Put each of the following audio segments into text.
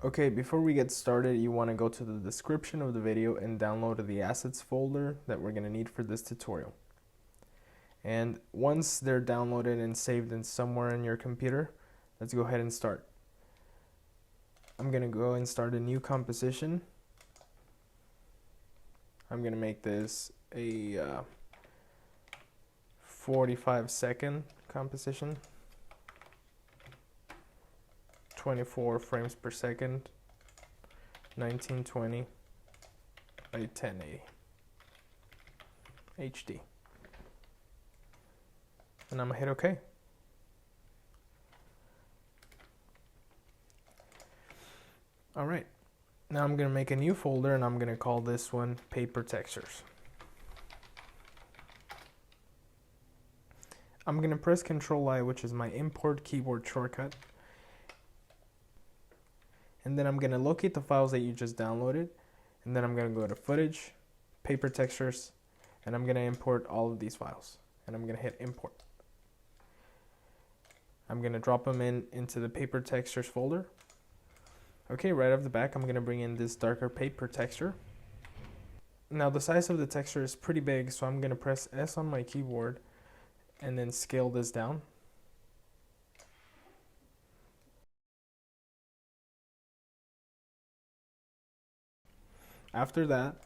Okay, before we get started, you want to go to the description of the video and download the assets folder that we're going to need for this tutorial. And once they're downloaded and saved in somewhere in your computer, let's go ahead and start. I'm going to go and start a new composition. I'm going to make this a 45-second composition. 24 frames per second, 1920 by 1080 HD. And I'm gonna hit OK. Alright, now I'm gonna make a new folder and I'm gonna call this one Paper Textures. I'm gonna press Ctrl I, which is my import keyboard shortcut. And then I'm going to locate the files that you just downloaded, and then I'm going to go to footage, paper textures, and I'm going to import all of these files, and I'm going to hit import. I'm going to drop them into the paper textures folder. Okay, right off the back I'm going to bring in this darker paper texture. Now the size of the texture is pretty big, so I'm going to press S on my keyboard and then scale this down. After that,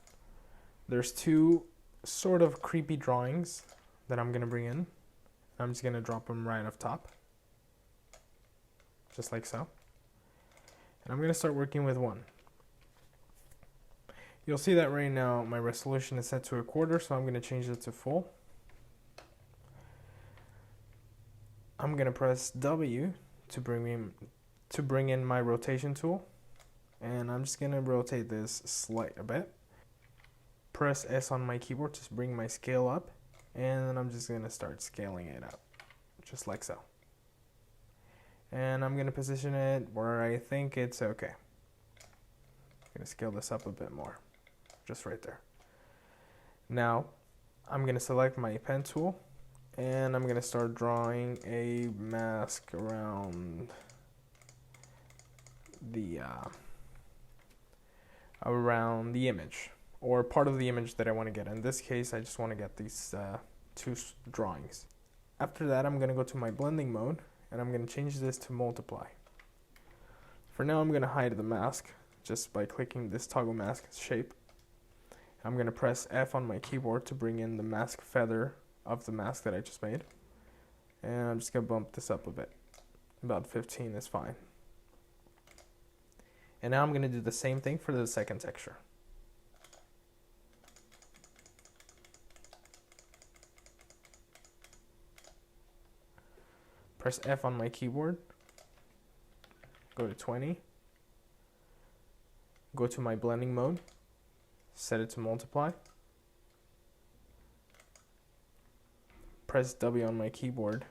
there's two sort of creepy drawings that I'm going to bring in. I'm just going to drop them right up top, just like so. And I'm going to start working with one. You'll see that right now my resolution is set to 1/4, so I'm going to change it to full. I'm going to press W to bring in my rotation tool. And I'm just going to rotate this slight a bit. Press S on my keyboard to bring my scale up, and then I'm just going to start scaling it up, just like so. And I'm going to position it where I think it's okay. I'm going to scale this up a bit more, just right there. Now, I'm going to select my pen tool, and I'm going to start drawing a mask around the image, or part of the image that I want to get. In this case, I just want to get these two drawings. After that, I'm going to go to my blending mode, and I'm going to change this to multiply. For now, I'm going to hide the mask just by clicking this toggle mask shape. I'm going to press F on my keyboard to bring in the mask feather of the mask that I just made. And I'm just going to bump this up a bit. About 15 is fine. And now I'm going to do the same thing for the second texture. Press F on my keyboard, go to 20, go to my blending mode, set it to multiply, press W on my keyboard,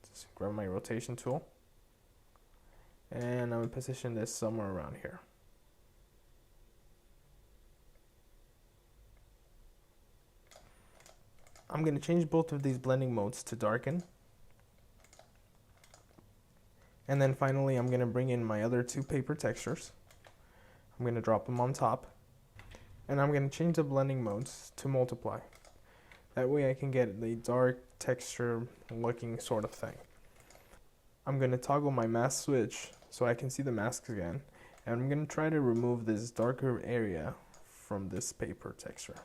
just grab my rotation tool, and I'm going to position this somewhere around here. I'm going to change both of these blending modes to darken. And then finally, I'm going to bring in my other two paper textures. I'm going to drop them on top. And I'm going to change the blending modes to multiply. That way I can get the dark texture looking sort of thing. I'm going to toggle my mask switch so I can see the masks again. And I'm going to try to remove this darker area from this paper texture.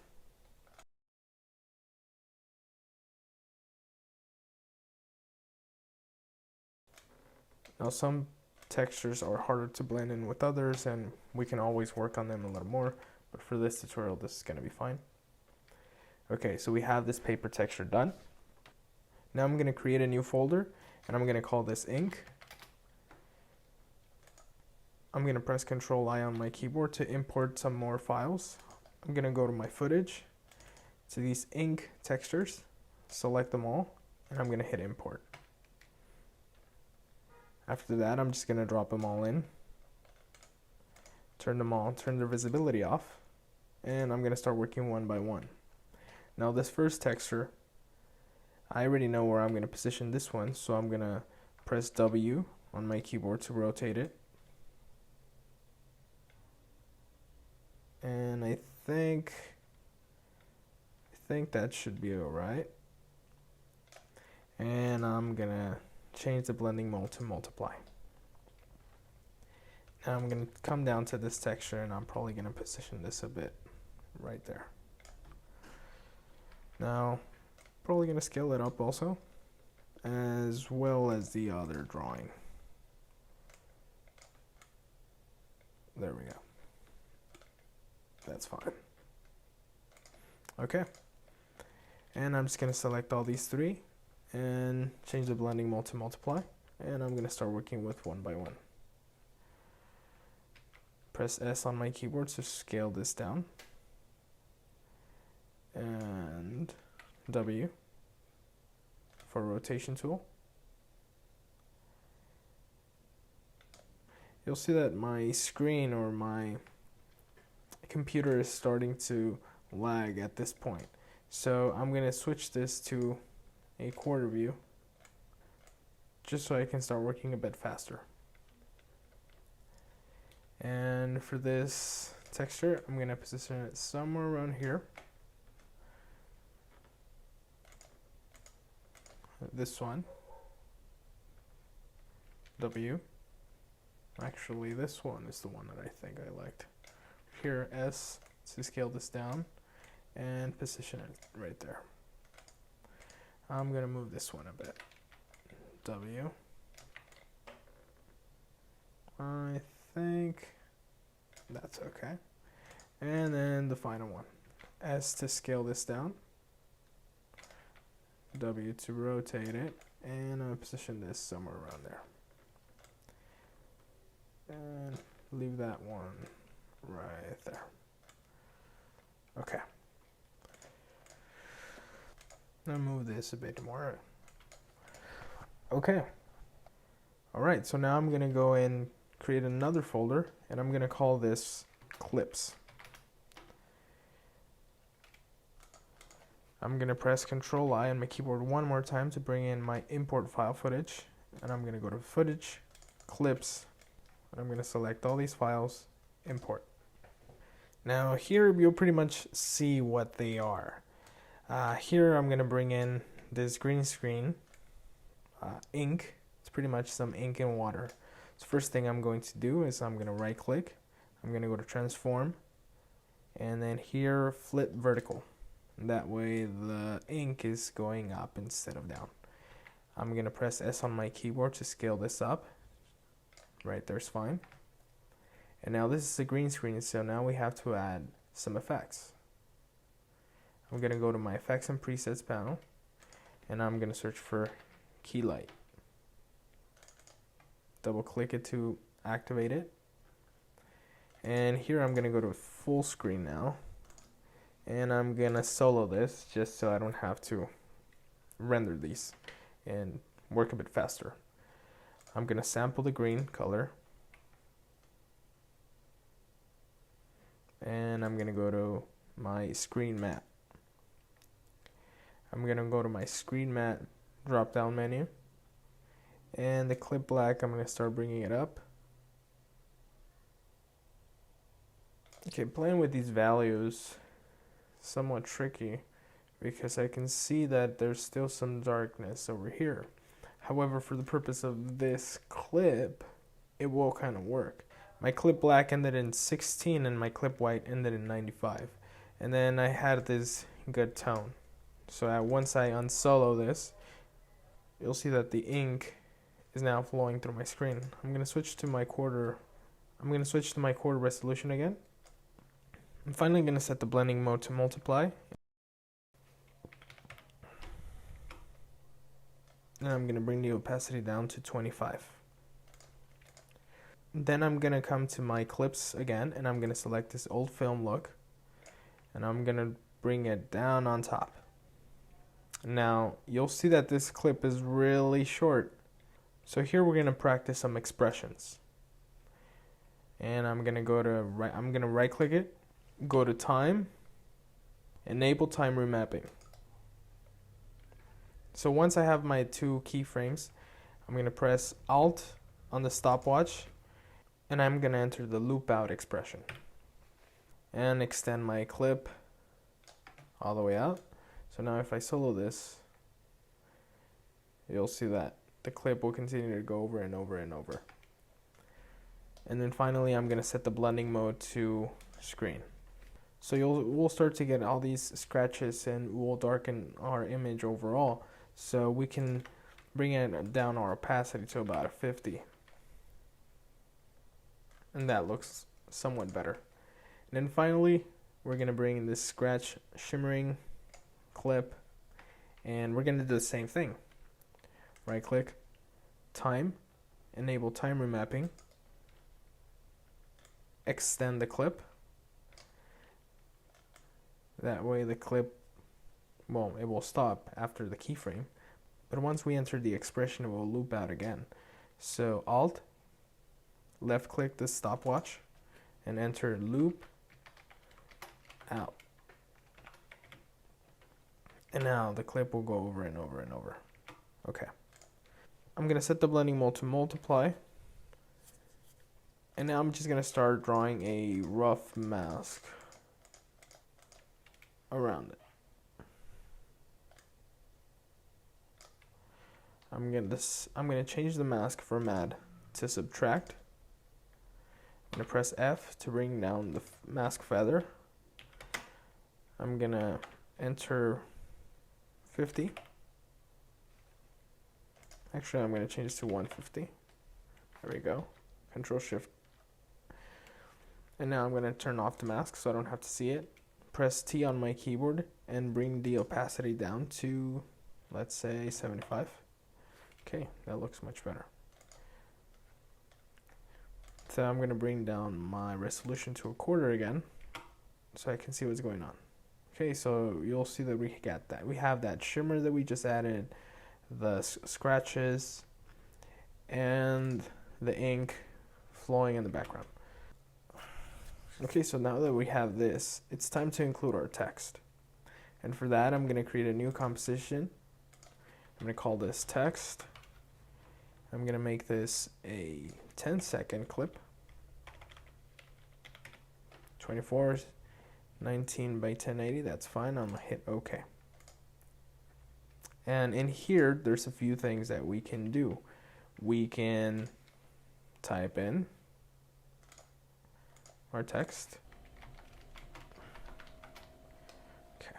Now some textures are harder to blend in with others, and we can always work on them a little more, but for this tutorial this is going to be fine. Okay, so we have this paper texture done. Now I'm going to create a new folder, and I'm going to call this ink. I'm going to press Ctrl I on my keyboard to import some more files. I'm going to go to my footage, to these ink textures, select them all, and I'm going to hit import. After that, I'm just going to drop them all in, turn their visibility off, and I'm going to start working one by one. Now this first texture, I already know where I'm going to position this one, so I'm going to press W on my keyboard to rotate it. And I think that should be alright. And I'm gonna change the blending mode to multiply. Now I'm gonna come down to this texture, and I'm probably gonna position this a bit right there. Now, probably gonna scale it up also, as well as the other drawing. There we go. That's fine. Okay. And I'm just gonna select all these three and change the blending mode to multiply. And I'm gonna start working with one by one. Press S on my keyboard to scale this down. And W for rotation tool. You'll see that my screen or my computer is starting to lag at this point. So I'm going to switch this to a quarter view just so I can start working a bit faster. And for this texture, I'm going to position it somewhere around here. This one, W. Actually, this one is the one that I think I liked. Here, S to scale this down and position it right there. I'm gonna move this one a bit. W. I think that's okay. And then the final one. S to scale this down. W to rotate it, and I'll position this somewhere around there. And leave that one right there. Okay. Now move this a bit more. Okay. Alright, so now I'm gonna go and create another folder, and I'm gonna call this clips. I'm going to press Control I on my keyboard one more time to bring in my import file footage. And I'm going to go to Footage, Clips, and I'm going to select all these files, Import. Now here you'll pretty much see what they are. Here I'm going to bring in this green screen, ink. It's pretty much some ink and water. So first thing I'm going to do is I'm going to right click. I'm going to go to Transform. And then here, Flip Vertical. That way the ink is going up instead of down. I'm going to press S on my keyboard to scale this up. Right there's fine. And now this is a green screen, so now we have to add some effects. I'm going to go to my Effects and Presets panel, and I'm going to search for Key Light. Double click it to activate it. And here I'm going to go to full screen now. And I'm gonna solo this just so I don't have to render these and work a bit faster. I'm gonna sample the green color. And I'm gonna go to my screen matte. I'm gonna go to my screen matte drop down menu. And the clip black, I'm gonna start bringing it up. Okay, playing with these values somewhat tricky because I can see that there's still some darkness over here. However, for the purpose of this clip, it will kind of work. My clip black ended in 16 and my clip white ended in 95. And then I had this good tone. So once I unsolo this, you'll see that the ink is now flowing through my screen. I'm going to switch to my quarter resolution again. I'm finally going to set the blending mode to multiply. And I'm going to bring the opacity down to 25. Then I'm going to come to my clips again, and I'm going to select this old film look. And I'm going to bring it down on top. Now, you'll see that this clip is really short. So here we're going to practice some expressions. And I'm going to right click it. Go to Time, Enable Time Remapping. So once I have my two keyframes, I'm going to press Alt on the stopwatch, and I'm going to enter the loop out expression. and extend my clip all the way out. So now if I solo this, you'll see that the clip will continue to go over and over and over. And then finally, I'm going to set the blending mode to screen. So we'll start to get all these scratches, and we'll darken our image overall. So we can bring it down our opacity to about a 50. And that looks somewhat better. And then finally, we're going to bring this scratch shimmering clip, and we're going to do the same thing. Right click, time, enable time remapping, extend the clip. That way the clip, well, it will stop after the keyframe, but once we enter the expression, it will loop out again. So Alt, left click the stopwatch, and enter loop out. And now the clip will go over and over and over. Okay. I'm going to set the blending mode to multiply. And now I'm just going to start drawing a rough mask around it. I'm going to change the mask from add to subtract. I'm going to press F to bring down the mask feather. I'm going to enter 50. Actually, I'm going to change this to 150. There we go. Control Shift. And now I'm going to turn off the mask so I don't have to see it. Press T on my keyboard and bring the opacity down to, let's say, 75. Okay, that looks much better. So I'm going to bring down my resolution to 1/4 again so I can see what's going on. Okay, so you'll see that we got that. We have that shimmer that we just added, the scratches, and the ink flowing in the background. Okay, so now that we have this, it's time to include our text. And for that, I'm going to create a new composition. I'm going to call this text. I'm going to make this a 10-second clip. 24, 19 by 1080, that's fine. I'm going to hit OK. And in here, there's a few things that we can do. We can type in our text. Okay.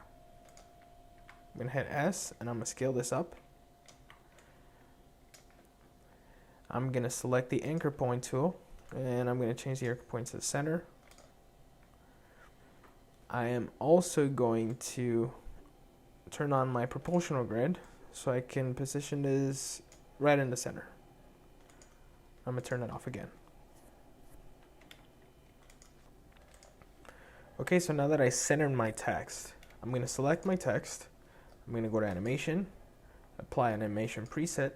I'm going to hit S, and I'm going to scale this up. I'm going to select the anchor point tool, and I'm going to change the anchor point to the center. I am also going to turn on my proportional grid so I can position this right in the center. I'm going to turn it off again. Okay, so now that I centered my text, I'm going to select my text. I'm going to go to animation, apply an animation preset,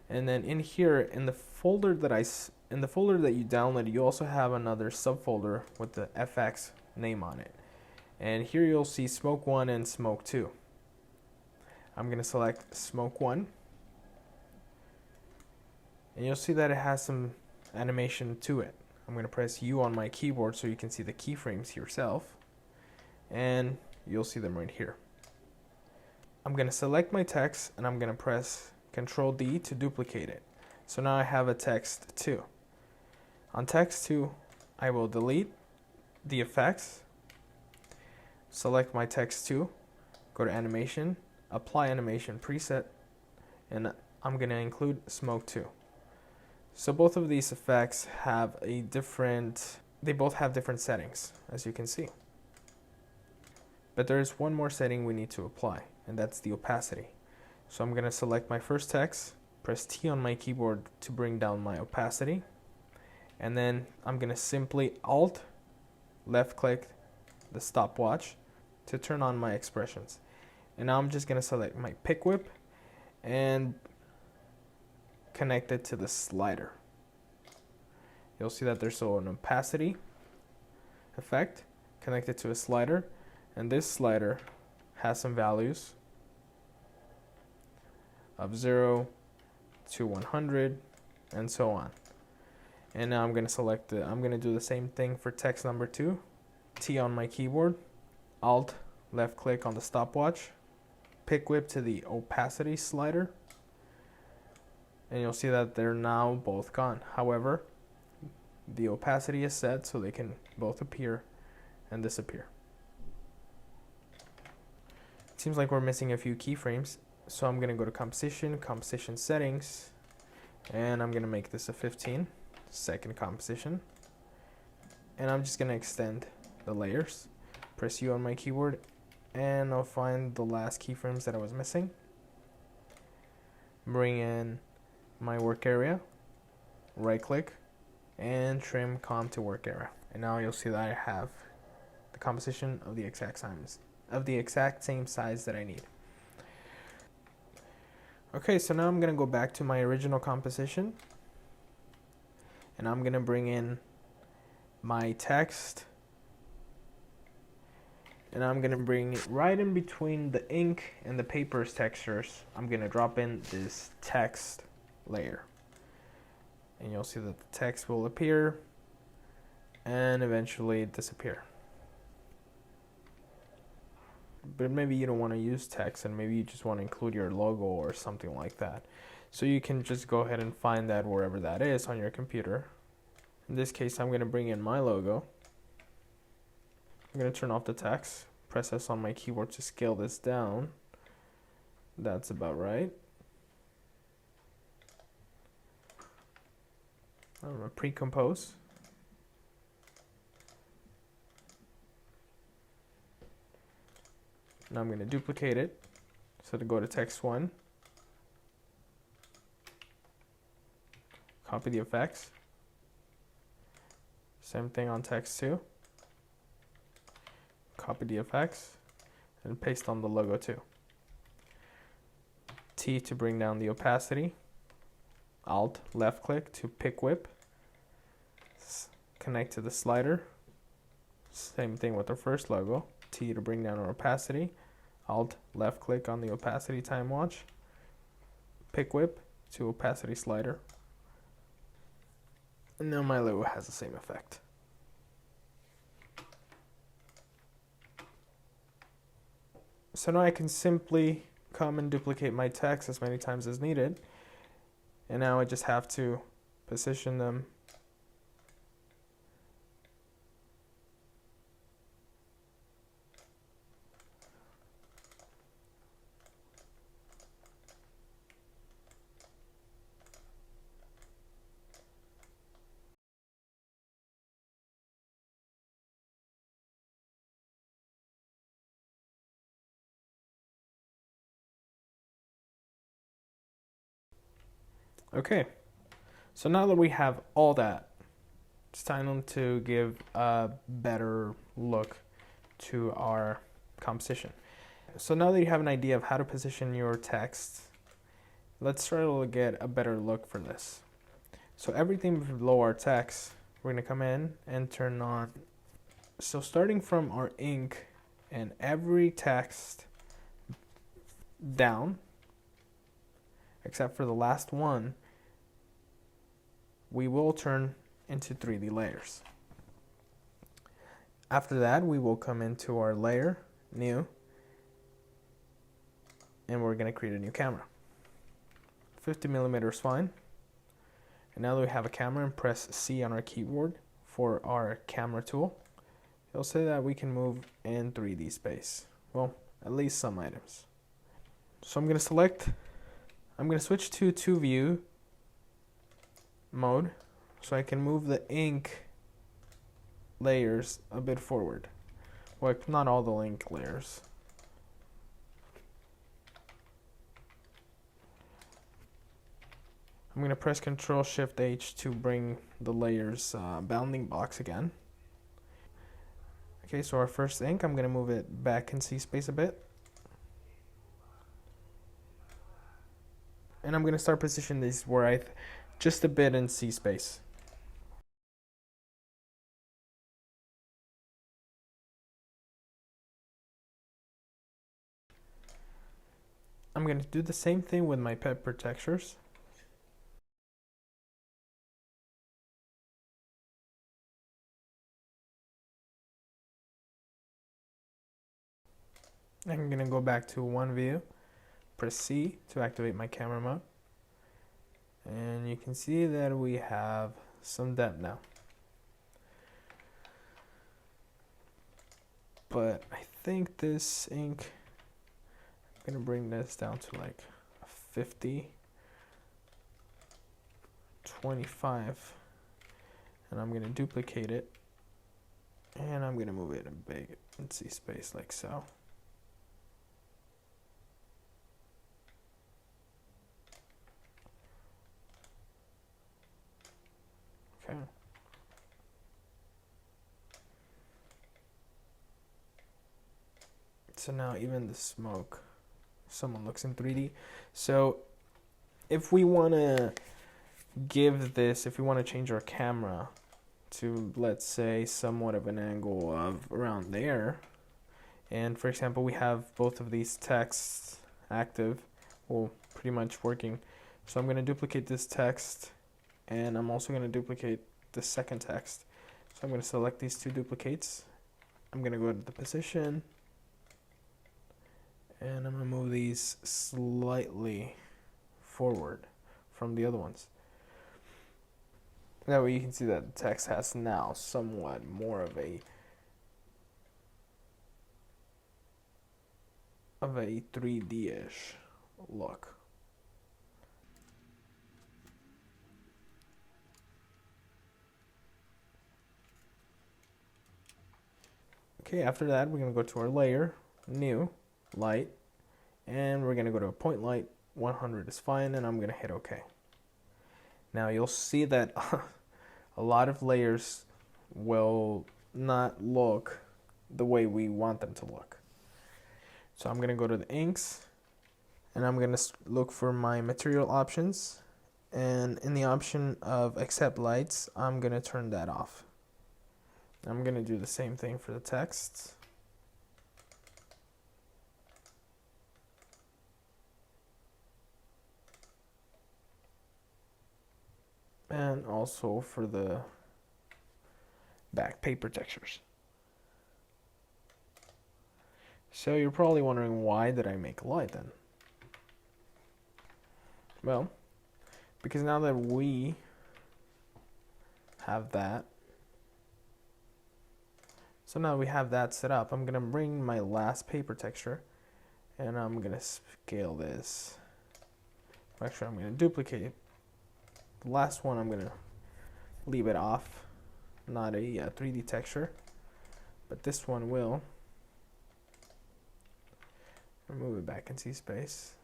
and then in here, in the folder that you downloaded, you also have another subfolder with the FX name on it. And here you'll see Smoke 1 and Smoke 2. I'm going to select Smoke 1. And you'll see that it has some animation to it. I'm going to press U on my keyboard so you can see the keyframes yourself. And you'll see them right here. I'm going to select my text and I'm going to press Control D to duplicate it. So now I have a text 2. On text 2, I will delete the effects, select my text 2, go to animation, apply animation preset, and I'm going to include Smoke 2. So both of these effects have they both have different settings, as you can see. But there's one more setting we need to apply, and that's the opacity. So I'm going to select my first text, press T on my keyboard to bring down my opacity, and then I'm going to simply Alt, left click the stopwatch to turn on my expressions. And now I'm just going to select my pick whip and connect it to the slider. You'll see that there's an opacity effect connected to a slider, and this slider has some values of 0 to 100 and so on. And now I'm going to do the same thing for text number 2. T on my keyboard, Alt, left click on the stopwatch, pick whip to the opacity slider, and you'll see that they're now both gone. However, the opacity is set so they can both appear and disappear. It seems like we're missing a few keyframes, so I'm going to go to composition, composition settings, and I'm going to make this a 15, second composition, and I'm just going to extend the layers. Press U on my keyboard, and I'll find the last keyframes that I was missing. Bring in my work area, right click, and trim comp to work area. And now you'll see that I have the composition of the exact same size that I need. Okay, so now I'm going to go back to my original composition, and I'm going to bring in my text, and I'm going to bring it right in between the ink and the paper's textures. I'm going to drop in this text layer, and you'll see that the text will appear and eventually disappear. But maybe you don't want to use text, and maybe you just want to include your logo or something like that. So you can just go ahead and find that wherever that is on your computer. In this case, I'm going to bring in my logo. I'm going to turn off the text, press S on my keyboard to scale this down. That's about right. I'm going to pre-compose. Now I'm going to duplicate it. So to go to text 1, copy the effects. Same thing on text 2. Copy the effects and paste on the logo 2. T to bring down the opacity. Alt, left click to pick whip. Connect to the slider. Same thing with the first logo. T to bring down our opacity. Alt, left click on the opacity time watch. Pick whip to opacity slider. And now my logo has the same effect. So now I can simply come and duplicate my text as many times as needed. And now I just have to position them Okay, so now that we have all that, it's time to give a better look to our composition. So now that you have an idea of how to position your text, let's try to get a better look for this. So everything below our text, we're going to come in and turn on. So starting from our ink and every text down, except for the last one, we will turn into 3D layers. After that, we will come into our layer, new, and we're going to create a new camera. 50mm is fine. And now that we have a camera, and press C on our keyboard for our camera tool, it'll say that we can move in 3D space. Well, at least some items. So I'm going to switch to 2 view mode so I can move the ink layers a bit forward. Well, not all the ink layers. I'm going to press Ctrl-Shift-H to bring the layers bounding box again. Okay, so our first ink, I'm going to move it back in C space a bit. And I'm going to start positioning these where just a bit in C space. I'm going to do the same thing with my pepper textures. I'm gonna go back to one view, press C to activate my camera mode, and you can see that we have some depth now. But I think this ink, I'm gonna bring this down to like 50, 25, and I'm gonna duplicate it, and I'm gonna move it a big and see space like so. Okay. So now even the smoke, someone looks in 3D. So if we want to give this, if we want to change our camera to, let's say, somewhat of an angle of around there, and for example we have both of these texts active, well, pretty much working, so I'm going to duplicate this text, and I'm also going to duplicate the second text. So I'm going to select these two duplicates, I'm going to go to the position, and I'm going to move these slightly forward from the other ones. That way you can see that the text has now somewhat more of a 3D-ish look. Okay, after that we're going to go to our layer, new, light, and we're going to go to a point light, 100 is fine, and I'm going to hit OK. Now you'll see that a lot of layers will not look the way we want them to look. So I'm going to go to the inks, and I'm going to look for my material options, and in the option of accept lights, I'm going to turn that off. I'm going to do the same thing for the text. And also for the back paper textures. So you're probably wondering, why did I make light then? Well, because now that we have that, so now we have that set up, I'm going to bring my last paper texture, and I'm going to scale this. Actually, I'm going to duplicate it. The last one, I'm going to leave it off, not a 3D texture, but this one will. Remove it back and see space.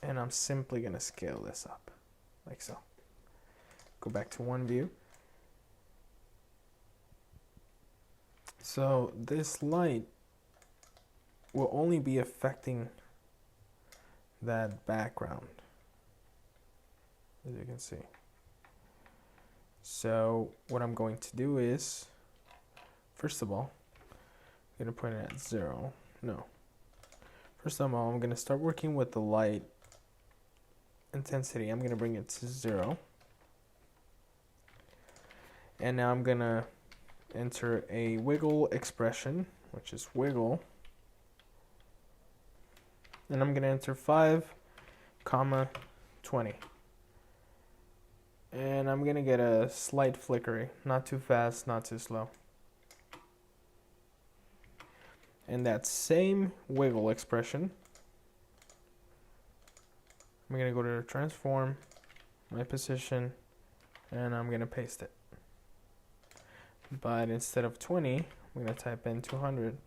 And I'm simply going to scale this up, like so. Go back to one view. So this light will only be affecting that background, as you can see. So what I'm going to do is, first of all, I'm going to put it at 0. No. First of all, I'm going to start working with the light intensity. I'm going to bring it to 0. And now I'm going to enter a wiggle expression, which is wiggle. And I'm going to enter 5, 20. And I'm going to get a slight flickery, not too fast, not too slow. And that same wiggle expression, I'm going to go to transform, my position, and I'm going to paste it. But instead of 20, I'm going to type in 200.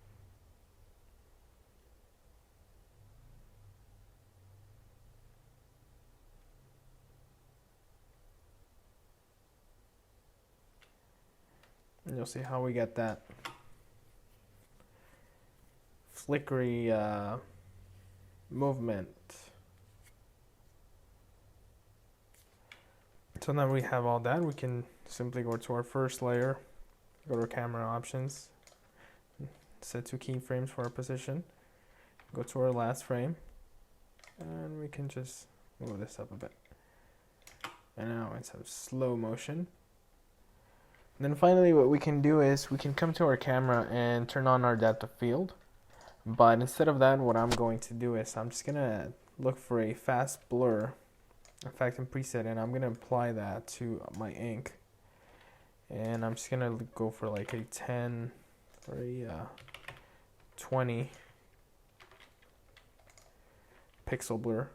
And you'll see how we get that flickery movement. So now we have all that, we can simply go to our first layer, go to our camera options, set 2 keyframes for our position, go to our last frame, and we can just move this up a bit. And now instead of slow motion, Then finally what we can do is we can come to our camera and turn on our depth of field. But instead of that, what I'm going to do is I'm just gonna look for a fast blur effect and preset, and I'm gonna apply that to my ink. And I'm just gonna go for like a 10 or a 20 pixel blur.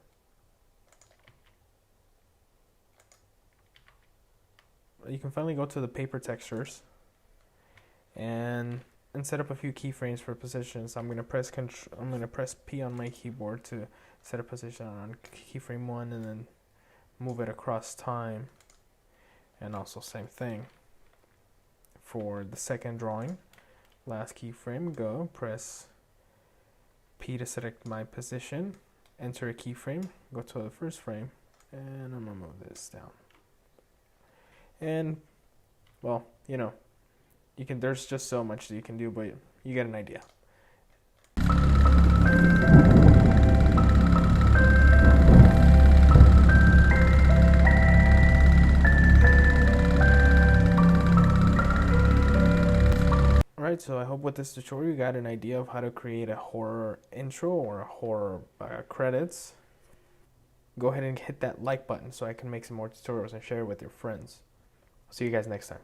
You can finally go to the paper textures and set up a few keyframes for positions. I'm gonna press P on my keyboard to set a position on keyframe 1, and then move it across time. And also same thing for the second drawing. Last keyframe, go press P to select my position, enter a keyframe, go to the first frame, and I'm gonna move this down. And well, there's just so much that you can do, but you get an idea. Alright, so I hope with this tutorial you got an idea of how to create a horror intro or a horror credits. Go ahead and hit that like button so I can make some more tutorials and share it with your friends. I'll see you guys next time.